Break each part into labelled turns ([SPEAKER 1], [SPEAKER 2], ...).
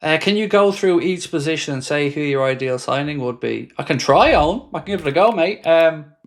[SPEAKER 1] Can you go through each position and say who your ideal signing would be? I can try on. I can give it a go, mate.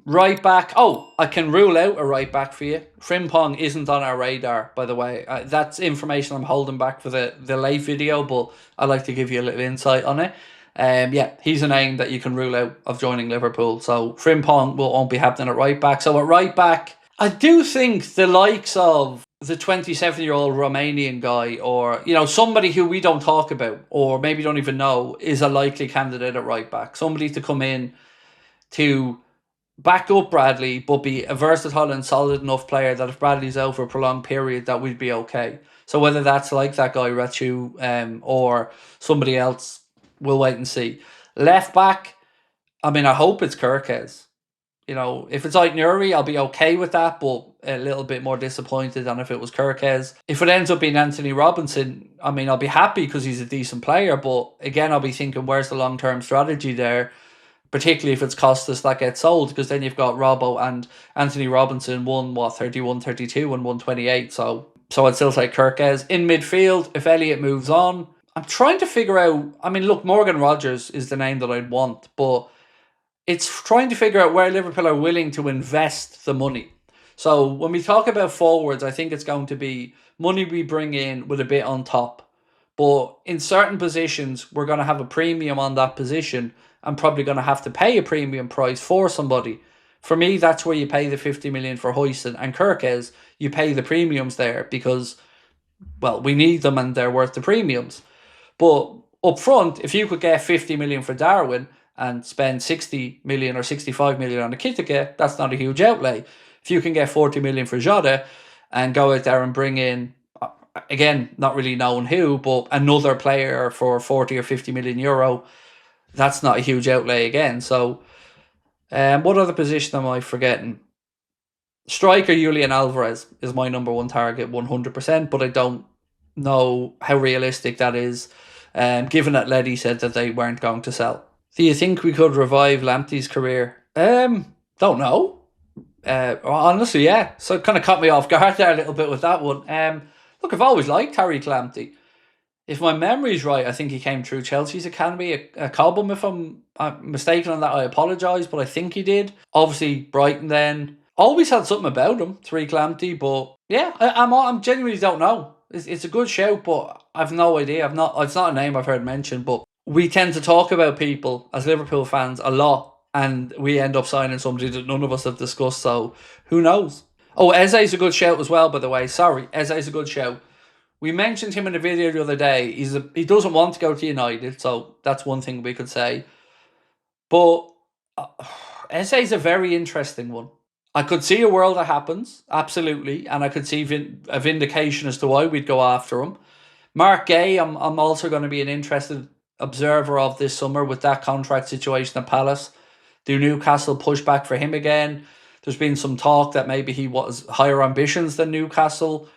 [SPEAKER 1] Right back. Oh, I can rule out a right back for you. Frimpong isn't on our radar, by the way. That's information I'm holding back for the late video, but I'd like to give you a little insight on it. Yeah, he's a name that you can rule out of joining Liverpool. So Frimpong won't be happening at right back. So at right back, I do think the likes of the 27-year-old Romanian guy, or somebody who we don't talk about or maybe don't even know, is a likely candidate at right back. Somebody to come in to back up Bradley, but be a versatile and solid enough player that if Bradley's out for a prolonged period, that we'd be okay. So whether that's like that guy Rachu, or somebody else, we'll wait and see. Left back, I mean, I hope it's Kirkes. If it's ENQUIRIES, I'll be okay with that, but a little bit more disappointed than if it was Kirkes. If it ends up being Anthony Robinson, I mean, I'll be happy because he's a decent player, but again, I'll be thinking, where's the long-term strategy there? Particularly if it's Costas that gets sold, because then you've got Robbo and Anthony Robinson, 31, 32 and 128. So I'd still say Kirkes. In midfield, if Elliott moves on, I'm trying to figure out, I mean, look, Morgan Rogers is the name that I'd want, but it's trying to figure out where Liverpool are willing to invest the money. So when we talk about forwards, I think it's going to be money we bring in with a bit on top. But in certain positions, we're going to have a premium on that position and probably going to have to pay a premium price for somebody. For me, that's where you pay the 50 million for Huijsen and Kirkes. You pay the premiums there because, well, we need them and they're worth the premiums. But up front, if you could get 50 million for Darwin and spend 60 million or 65 million on a Kitike, that's not a huge outlay. If you can get 40 million for Jota and go out there and bring in, again, not really knowing who, but another player for 40 or 50 million euro, that's not a huge outlay again. So what other position am I forgetting? Striker Julian Alvarez is my number one target, 100%, but I don't know how realistic that is, given that Leddy said that they weren't going to sell. Do you think we could revive Lamptey's career? Don't know. Honestly, yeah. So it kind of caught me off guard there a little bit with that one. Look, I've always liked Harry Lamptey. If my memory's right, I think he came through Chelsea's academy, a Cobham. If I'm mistaken on that, I apologise, but I think he did. Obviously, Brighton then. Always had something about him, Tariq Lamptey, but yeah, I'm genuinely don't know. It's a good shout, but I've no idea. It's not a name I've heard mentioned, but we tend to talk about people as Liverpool fans a lot, and we end up signing somebody that none of us have discussed, so who knows? Oh, Eze's a good shout as well, by the way. Sorry, Eze's a good shout. We mentioned him in a video the other day. He doesn't want to go to United, so that's one thing we could say. But Eze's a very interesting one. I could see a world that happens, absolutely, and I could see a vindication as to why we'd go after him. Mark Gay, I'm also going to be an interested observer of this summer with that contract situation at Palace. Do Newcastle push back for him again? There's been some talk that maybe he was higher ambitions than Newcastle.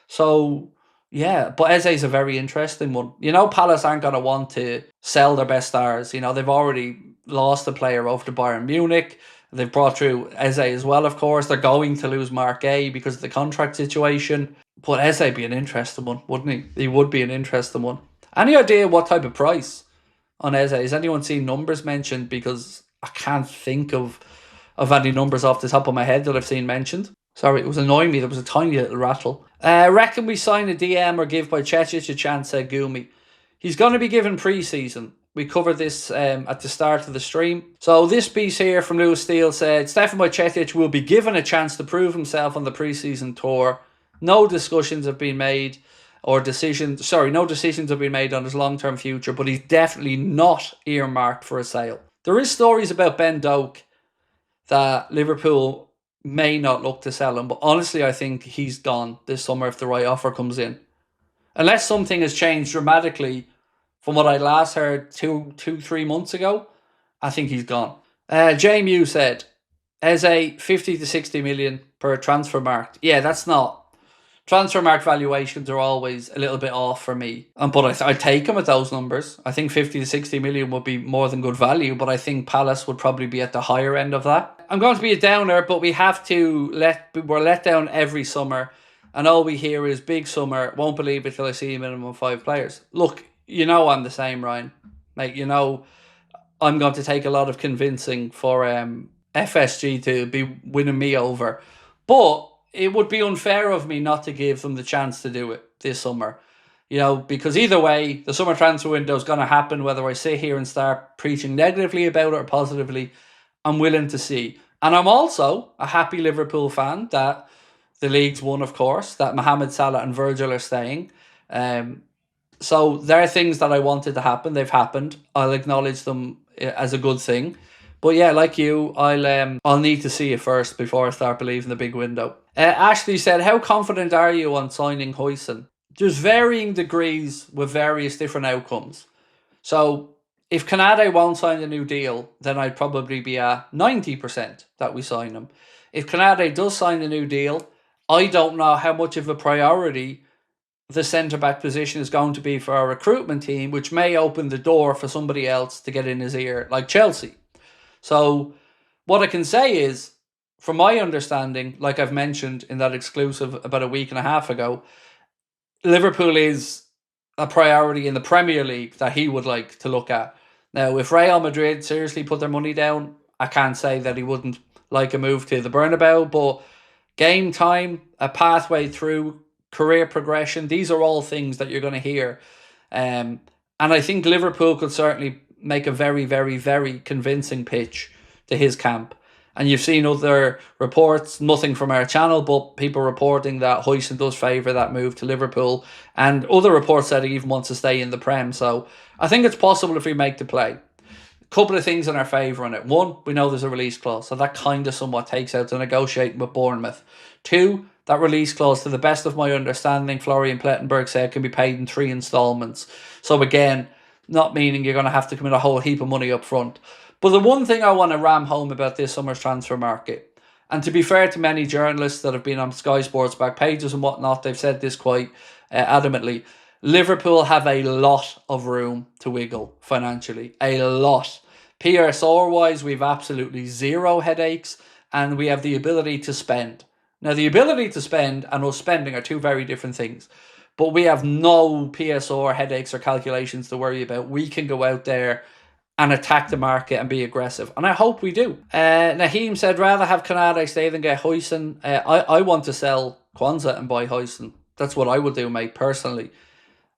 [SPEAKER 1] So, yeah, but Eze's a very interesting one. Palace aren't going to want to sell their best stars. They've already lost a player over to Bayern Munich. They've brought through Eze as well, of course. They're going to lose Mark Gay because of the contract situation. But Eze would be an interesting one, wouldn't he? He would be an interesting one. Any idea what type of price on Eze? Has anyone seen numbers mentioned? Because I can't think of any numbers off the top of my head that I've seen mentioned. Sorry, it was annoying me. There was a tiny little rattle. Reckon we sign a DM or give Bajcetic a chance, said Gumi. He's going to be given pre-season. We covered this at the start of the stream. So this piece here from Lewis Steele said, Stefan Bajcetic will be given a chance to prove himself on the pre-season tour. No discussions have been made no decisions have been made on his long-term future, but he's definitely not earmarked for a sale. There is stories about Ben Doak that Liverpool may not look to sell him, but honestly, I think he's gone this summer if the right offer comes in. Unless something has changed dramatically from what I last heard 3 months ago, I think he's gone. JMU said, Eze 50 to 60 million per transfer market. Yeah, that's not. Transfer market valuations are always a little bit off for me. But I'd take him at those numbers. I think 50 to 60 million would be more than good value, but I think Palace would probably be at the higher end of that. I'm going to be a downer, but we're let down every summer, and all we hear is big summer, won't believe it till I see minimum 5 players. Look, You know I'm the same, Ryan. Mate, you know I'm going to take a lot of convincing for FSG to be winning me over. But it would be unfair of me not to give them the chance to do it this summer. Because either way, the summer transfer window is going to happen, whether I sit here and start preaching negatively about it or positively. I'm willing to see. And I'm also a happy Liverpool fan that the league's won, of course, that Mohamed Salah and Virgil are staying. So there are things that I wanted to happen. They've happened. I'll acknowledge them as a good thing. But yeah, like you, I'll need to see it first before I start believing the big window. Ashley said, "How confident are you on signing Hoyson?" There's varying degrees with various different outcomes. So if Canade won't sign a new deal, then I'd probably be at 90% that we sign him. If Canade does sign a new deal, I don't know how much of a priority the centre-back position is going to be for our recruitment team, which may open the door for somebody else to get in his ear, like Chelsea. So what I can say is, from my understanding, like I've mentioned in that exclusive about a week and a half ago, Liverpool is a priority in the Premier League that he would like to look at. Now, if Real Madrid seriously put their money down, I can't say that he wouldn't like a move to the Bernabeu, but game time, a pathway through, career progression, these are all things that you're going to hear. And I think Liverpool could certainly make a very, very, very convincing pitch to his camp. And you've seen other reports, nothing from our channel, but people reporting that Hoyson does favour that move to Liverpool. And other reports that he even wants to stay in the Prem. So I think it's possible if we make the play. Couple of things in our favour on it. One, we know there's a release clause, so that kind of somewhat takes out the negotiating with Bournemouth. Two, that release clause, to the best of my understanding, Florian Plettenberg said can be paid in 3 instalments. So again, not meaning you're going to have to commit a whole heap of money up front. But the one thing I want to ram home about this summer's transfer market, and to be fair to many journalists that have been on Sky Sports back pages and whatnot, they've said this quite adamantly. Liverpool have a lot of room to wiggle financially. A lot. PSR-wise, we've absolutely zero headaches, and we have the ability to spend. Now, the ability to spend and us spending are two very different things. But we have no PSR headaches or calculations to worry about. We can go out there and attack the market and be aggressive. And I hope we do. Naheem said, rather have Canade stay than get Hoyson. I want to sell Kwanzaa and buy Hoyson. That's what I would do, mate, personally.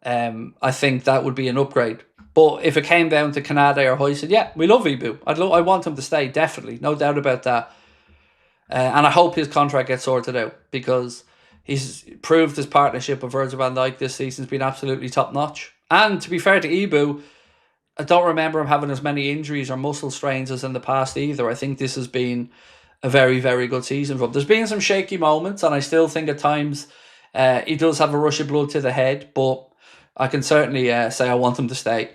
[SPEAKER 1] I think that would be an upgrade. But if it came down to Canade or Hoyson, yeah, we love Ibu. I want him to stay, definitely. No doubt about that. And I hope his contract gets sorted out, because he's proved his partnership with Virgil van Dijk this season has been absolutely top-notch. And to be fair to Ibu, I don't remember him having as many injuries or muscle strains as in the past either. I think this has been a very, very good season for him. There's been some shaky moments, and I still think at times he does have a rush of blood to the head, but I can certainly say I want him to stay.